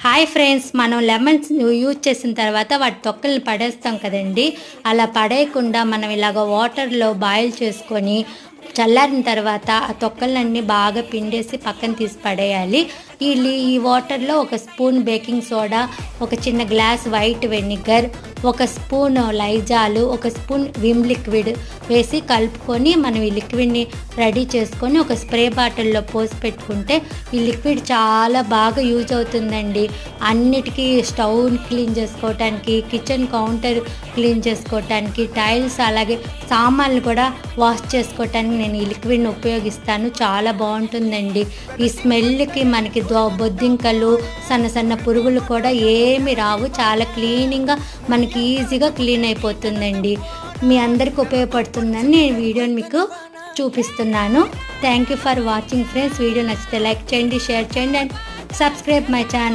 Hi friends, మనం lemons use చేసిన తర్వాత వాటి తొక్కల్ని పడేస్తాం కదండి. అలా పడేయకుండా మనం ఇలాగ వాటర్లో బాయిల్ చేసుకొని చల్లారిన తర్వాత ఆ తొక్కలన్నీ బాగా పిండేసి పక్కన తీసి పడేయాలి. ఈ వాటర్లో ఒక స్పూన్ బేకింగ్ సోడా, ఒక చిన్న గ్లాస్ వైట్ వెనిగర్, ఒక స్పూన్ లైజాలు, ఒక స్పూన్ విమ్ లిక్విడ్ వేసి కలుపుకొని మనం ఈ లిక్విడ్ని రెడీ చేసుకొని ఒక స్ప్రే బాటిల్లో పోసి పెట్టుకుంటే ఈ లిక్విడ్ చాలా బాగా యూజ్ అవుతుందండి. అన్నిటికీ స్టవ్ క్లీన్ చేసుకోవటానికి, కిచెన్ కౌంటర్ క్లీన్ చేసుకోవటానికి, టైల్స్ అలాగే సామాన్లు కూడా వాష్ చేసుకోవటానికి నేను ఈ లిక్విడ్ని ఉపయోగిస్తాను. చాలా బాగుంటుందండి. ఈ స్మెల్కి మనకి బొద్దింకలు, సన్న సన్న పురుగులు కూడా ఏమి రావు. చాలా క్లీనింగ్గా మనకి ఈజీగా క్లీన్ అయిపోతుందండి. మీ అందరికి ఉపయోగపడుతుందని నేను వీడియోని మీకు చూపిస్తున్నాను. Thank you for watching friends. Video నచ్చితే లైక్ చేయండి, షేర్ చేయండి అండ్ సబ్స్క్రైబ్ మై ఛానల్.